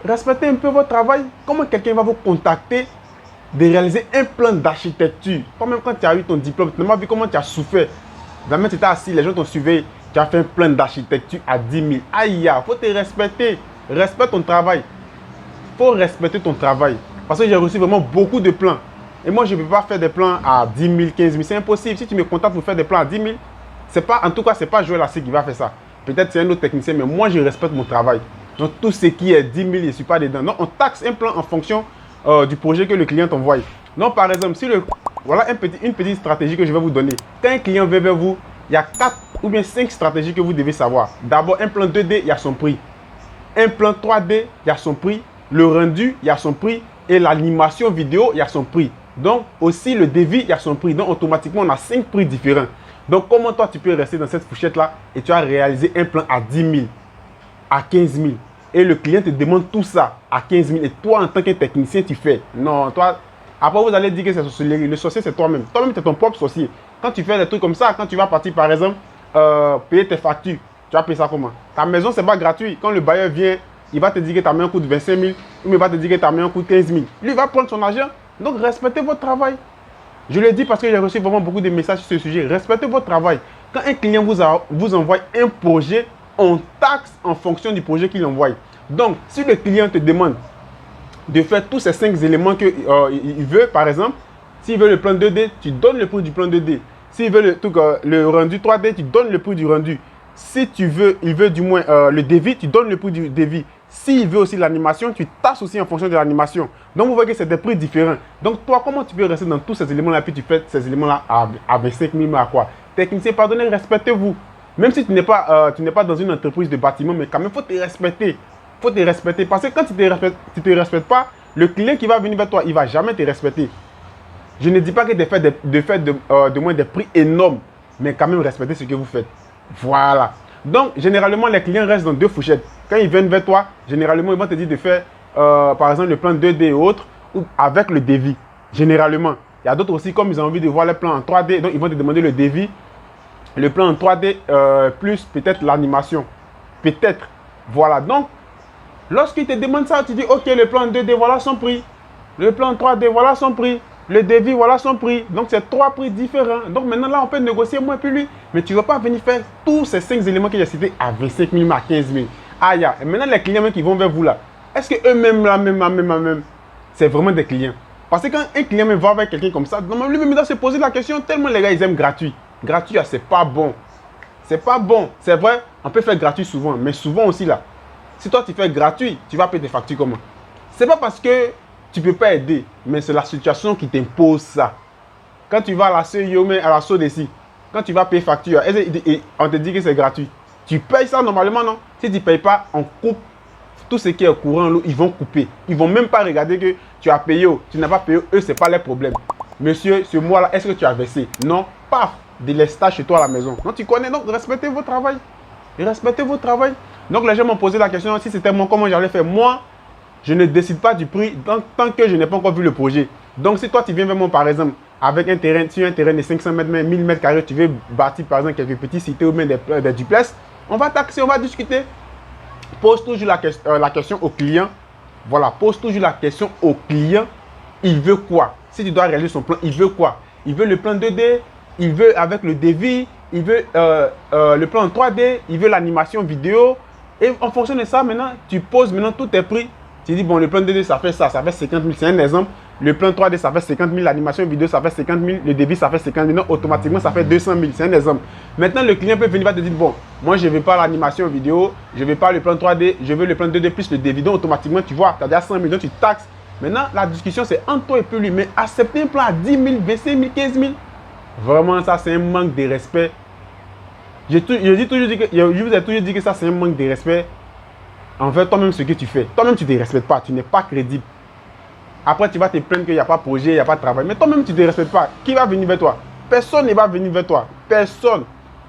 Respectez un peu votre travail. Comment quelqu'un va vous contacter de réaliser un plan d'architecture? Toi-même, quand tu as eu ton diplôme, tu n'as pas vu comment tu as souffert. Jamais tu étais assis, les gens t'ont suivi. Tu as fait un plan d'architecture à 10 000. Aïe, il faut te respecter. Respecte ton travail. Il faut respecter ton travail. Parce que j'ai reçu vraiment beaucoup de plans. Et moi, je ne peux pas faire des plans à 10 000, 15 000. C'est impossible. Si tu me contactes pour faire des plans à 10 000, en tout cas, ce n'est pas Joël Assé qui va faire ça. Peut-être c'est un autre technicien, mais moi, je respecte mon travail. Donc, tout ce qui est 10 000, je ne suis pas dedans. Donc, on taxe un plan en fonction du projet que le client t'envoie. Donc, par exemple, voilà une petite stratégie que je vais vous donner. Quand un client vient vers vous, il y a 4 ou bien 5 stratégies que vous devez savoir. D'abord, un plan 2D, il y a son prix. Un plan 3D, il y a son prix. Le rendu, il y a son prix. Et l'animation vidéo, il y a son prix. Donc, aussi le devis, il y a son prix. Donc, automatiquement, on a 5 prix différents. Donc, comment toi, tu peux rester dans cette fourchette-là et tu as réalisé un plan à 10 000, à 15 000. Et le client te demande tout ça à 15 000. Et toi, en tant que technicien, tu fais. Non, toi, après, vous allez dire que c'est sorcellerie. Le sorcier, c'est toi-même. Toi-même, tu es ton propre sorcier. Quand tu fais des trucs comme ça, quand tu vas partir, par exemple, payer tes factures, tu vas payer ça comment? Ta maison, ce n'est pas gratuit. Quand le bailleur vient, il va te dire que tu as mis un coût de 25 000 ou il va te dire que tu as mis un coût de 15 000. Lui, il va prendre son argent. Donc, respectez votre travail. Je le dis parce que j'ai reçu vraiment beaucoup de messages sur ce sujet. Respectez votre travail. Quand un client vous envoie un projet, on taxe en fonction du projet qu'il envoie. Donc, si le client te demande de faire tous ces 5 éléments qu'il veut, par exemple, s'il veut le plan 2D, tu donnes le prix du plan 2D. S'il veut le rendu 3D, tu donnes le prix du rendu. Si il veut du moins le devis, tu donnes le prix du devis. S'il veut aussi l'animation, tu tasses aussi en fonction de l'animation. Donc, vous voyez que c'est des prix différents. Donc, toi, comment tu peux rester dans tous ces éléments-là, puis tu fais ces éléments-là à 25 000 à quoi? Technicien, pardonnez, respectez-vous. Même si tu n'es pas dans une entreprise de bâtiment, mais quand même, il faut te respecter. Il faut te respecter. Parce que quand tu ne te respectes pas, le client qui va venir vers toi, il ne va jamais te respecter. Je ne dis pas que de faire de moins des prix énormes, mais quand même respecter ce que vous faites. Voilà. Donc, généralement, les clients restent dans 2 fourchettes. Quand ils viennent vers toi, généralement, ils vont te dire de faire, par exemple, le plan 2D et autres, ou avec le devis. Généralement. Il y a d'autres aussi, comme ils ont envie de voir les plans en 3D, donc ils vont te demander le devis, le plan en 3D, plus peut-être l'animation. Peut-être. Voilà. Donc, lorsqu'ils te demandent ça, tu dis, OK, le plan 2D, voilà son prix. Le plan 3D, voilà son prix. Le devis, voilà son prix. Donc, c'est 3 prix différents. Donc, maintenant, là, on peut négocier moins plus lui. Mais tu ne vas pas venir faire tous ces 5 éléments que j'ai cités à 25 000, à 15 000. Aïe, et maintenant, les clients qui vont vers vous là, est-ce qu'eux-mêmes, là, même, c'est vraiment des clients? Parce que quand un client me va vers quelqu'un comme ça, lui-même, il doit se poser la question, tellement les gars, ils aiment gratuit. Gratuit, c'est pas bon. C'est pas bon. C'est vrai, on peut faire gratuit souvent, mais souvent aussi là. Si toi, tu fais gratuit, tu vas payer tes factures comment? C'est pas parce que tu ne peux pas aider, mais c'est la situation qui t'impose ça. Quand tu vas à la CIO, à la SODECI, quand tu vas payer facture, on te dit que c'est gratuit. Tu payes ça normalement, non? Si tu ne payes pas, on coupe tout ce qui est courant, ils vont couper. Ils ne vont même pas regarder que tu as payé ou tu n'as pas payé. Eux, ce n'est pas leur problème. Monsieur, ce mois-là, est-ce que tu as versé? Non, paf, délestage chez toi à la maison. Non, tu connais, donc respectez votre travail. Respectez votre travail. Donc les gens m'ont posé la question, si c'était moi, comment j'allais faire? Moi, je ne décide pas du prix tant que je n'ai pas encore vu le projet. Donc, si toi, tu viens vers moi, par exemple, avec un terrain, sur un terrain de 500 mètres, 1000 mètres carrés, tu veux bâtir, par exemple, quelques petites cités ou même des duplex, on va taxer, on va discuter. Pose toujours la question au client. Voilà, pose toujours la question au client. Il veut quoi? Si tu dois réaliser son plan, il veut quoi? Il veut le plan 2D, il veut avec le devis, il veut le plan en 3D, il veut l'animation vidéo. Et en fonction de ça, maintenant, tu poses maintenant tous tes prix. Tu dis, bon, le plan 2D, ça fait ça, ça fait 50 000, c'est un exemple. Le plan 3D, ça fait 50 000, l'animation vidéo, ça fait 50 000, le débit, ça fait 50 000. Non, automatiquement, ça fait 200 000, c'est un exemple. Maintenant, le client peut venir et te dire, bon, moi, je ne veux pas l'animation vidéo, je ne veux pas le plan 3D, je veux le plan 2D plus le débit. Donc, automatiquement, tu vois, tu as déjà 100 000, donc tu taxes. Maintenant, la discussion, c'est entre toi et puis lui. Mais accepter un plan à 10 000, 25 000, 15 000, vraiment, ça, c'est un manque de respect. Je vous ai toujours dit que ça, c'est un manque de respect envers toi-même ce que tu fais. Toi-même, tu ne te respectes pas, tu n'es pas crédible. Après, tu vas te plaindre qu'il n'y a pas de projet, il n'y a pas de travail. Mais toi-même, tu ne te respectes pas. Qui va venir vers toi? Personne ne va venir vers toi. Personne.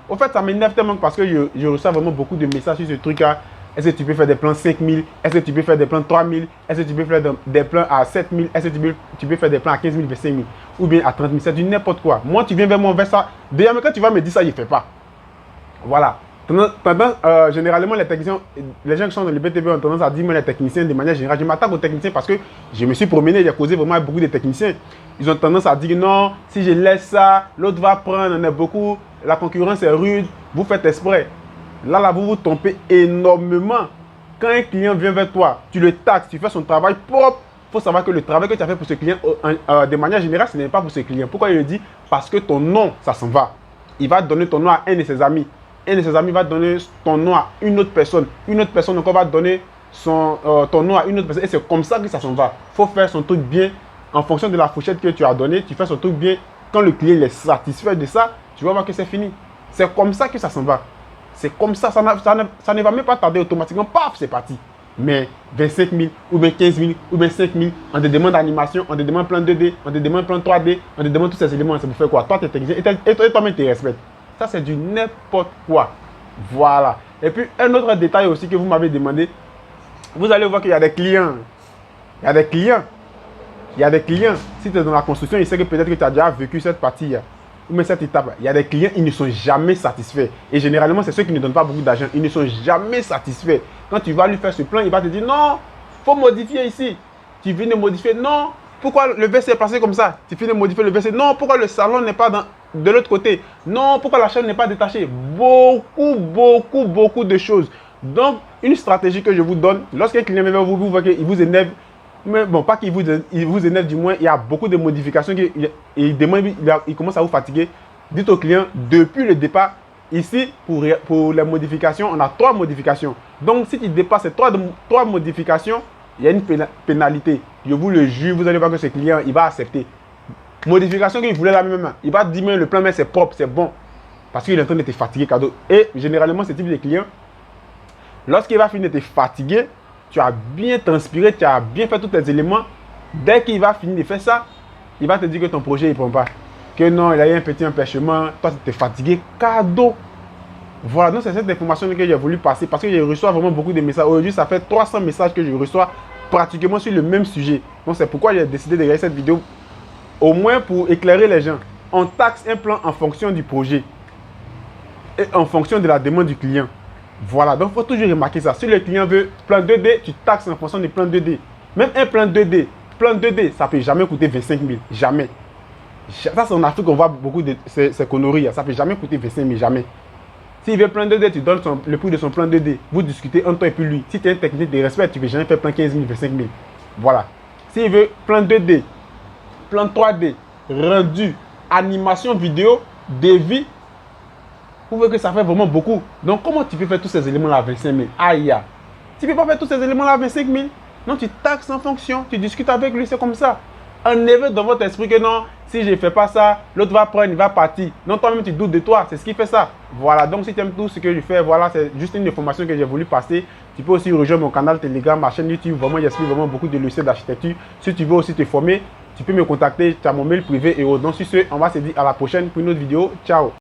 Au fait, ça m'énerve tellement parce que je reçois vraiment beaucoup de messages sur ce truc-là. Est-ce que tu peux faire des plans 5 000? Est-ce que tu peux faire des plans 3 000? Est-ce que tu peux faire des plans à 7 000? Est-ce que tu peux faire des plans à 15 000, 25 000? Ou bien à 30 000? C'est du n'importe quoi. Moi, tu viens vers moi vers ça. D'ailleurs, quand tu vas me dire ça, je ne fais pas. Voilà. Généralement, les techniciens, les gens qui sont dans le BTP ont tendance à dire, mais les techniciens, de manière générale, je m'attaque aux techniciens parce que je me suis promené, j'ai causé vraiment avec beaucoup de techniciens. Ils ont tendance à dire, non, si je laisse ça, l'autre va prendre, on est beaucoup, la concurrence est rude, vous faites exprès. Là, vous vous trompez énormément. Quand un client vient vers toi, tu le taxes, tu fais son travail propre. Il faut savoir que le travail que tu as fait pour ce client, de manière générale, ce n'est pas pour ce client. Pourquoi il le dit? Parce que ton nom, ça s'en va. Il va donner ton nom à un de ses amis. Un de ses amis va donner ton nom à une autre personne. Une autre personne encore va donner ton nom à une autre personne. Et c'est comme ça que ça s'en va. Il faut faire son truc bien en fonction de la fourchette que tu as donnée. Tu fais son truc bien. Quand le client est satisfait de ça, tu vas voir que c'est fini. C'est comme ça que ça s'en va. C'est comme ça. Ça ne va même pas tarder automatiquement. Paf, c'est parti. Mais 25 000, ou bien 15 000, ou bien 5 000, on te demande animation, on te demande plan 2D, on te demande plan 3D, on te demande tous ces éléments. Ça vous fait quoi? Toi, tu es technicien et toi-même, tu te respectes. Ça, c'est du n'importe quoi. Voilà. Et puis, un autre détail aussi que vous m'avez demandé. Vous allez voir qu'il y a des clients. Il y a des clients. Il y a des clients. Si tu es dans la construction, il sait que peut-être que tu as déjà vécu cette partie, ou même cette étape. Il y a des clients, ils ne sont jamais satisfaits. Et généralement, c'est ceux qui ne donnent pas beaucoup d'argent. Ils ne sont jamais satisfaits. Quand tu vas lui faire ce plan, il va te dire non, il faut modifier ici. Tu viens de modifier. Non, pourquoi le WC est passé comme ça? Tu viens de modifier le WC. Non, pourquoi le salon n'est pas de l'autre côté? Non, pourquoi la chaîne n'est pas détachée? Beaucoup de choses. Donc, une stratégie que je vous donne, lorsqu'un client vient vers vous, vous voyez qu'il vous énerve. Mais bon, pas qu'il vous énerve, du moins, il y a beaucoup de modifications. Il commence à vous fatiguer. Dites au client, depuis le départ, ici, pour les modifications, on a 3 modifications. Donc, si tu dépasses ces 3 modifications, il y a une pénalité. Je vous le jure, vous allez voir que ce client, il va accepter. Modification qu'il voulait la même. Il va dire, mais le plan, mais c'est propre, c'est bon. Parce qu'il est en train de te fatiguer, cadeau. Et généralement, ce type de client, lorsqu'il va finir de te fatiguer, tu as bien transpiré, tu as bien fait tous tes éléments. Dès qu'il va finir de faire ça, il va te dire que ton projet, il ne prend pas. Que non, il a eu un petit empêchement, toi, tu es fatigué, cadeau. Voilà, donc c'est cette information que j'ai voulu passer parce que je reçois vraiment beaucoup de messages. Aujourd'hui, ça fait 300 messages que je reçois pratiquement sur le même sujet. Donc, c'est pourquoi j'ai décidé de regarder cette vidéo, au moins pour éclairer les gens. On taxe un plan en fonction du projet et en fonction de la demande du client. Voilà, donc il faut toujours remarquer ça. Si le client veut plan 2D, tu taxes en fonction du plan 2D. Même un plan 2D, ça ne peut jamais coûter 25 000. Jamais. Ça, c'est en Afrique qu'on voit beaucoup de ces conneries. Ça ne peut jamais coûter 25 000. Jamais. S'il veut plan 2D, tu donnes le prix de son plan 2D. Vous discutez entre toi et puis lui. Si tu es un technicien de respect, tu ne veux jamais faire plan 15 000, 25 000. Voilà. S'il veut plan 2D, plan 3D, rendu, animation vidéo, devis, vous voyez que ça fait vraiment beaucoup. Donc, comment tu peux faire tous ces éléments-là à 25 000? Aïe. Tu ne peux pas faire tous ces éléments-là à 25 000. Non, tu taxes en fonction. Tu discutes avec lui, c'est comme ça. Enlevez dans votre esprit que non, si je ne fais pas ça, l'autre va prendre, il va partir. Non, toi-même, tu doutes de toi. C'est ce qui fait ça. Voilà. Donc, si tu aimes tout ce que je fais, voilà, c'est juste une information que j'ai voulu passer. Tu peux aussi rejoindre mon canal Telegram, ma chaîne YouTube. Vraiment, j'explique vraiment beaucoup de logiciels d'architecture. Si tu veux aussi te former, tu peux me contacter. Tu as mon mail privé et autres. Donc, sur ce, on va se dire à la prochaine pour une autre vidéo. Ciao.